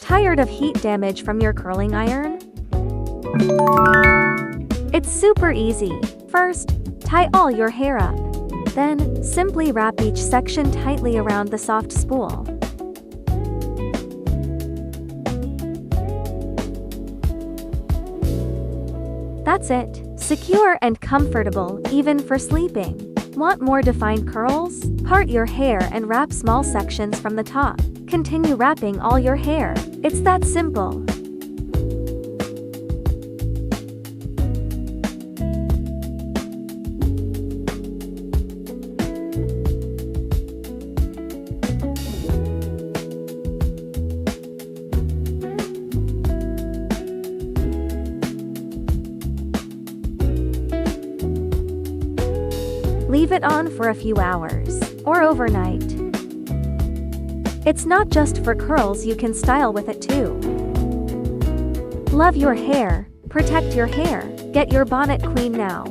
Tired of heat damage from your curling iron? It's super easy. First, tie all your hair up. Then, simply wrap each section tightly around the soft spool. That's it. Secure and comfortable, even for sleeping. Want more defined curls? Part your hair and wrap small sections from the top. Continue wrapping all your hair. It's that simple. Leave it on for a few hours, or overnight. It's not just for curls, you can style with it too. Love your hair, protect your hair, get your Bonnet Queen now.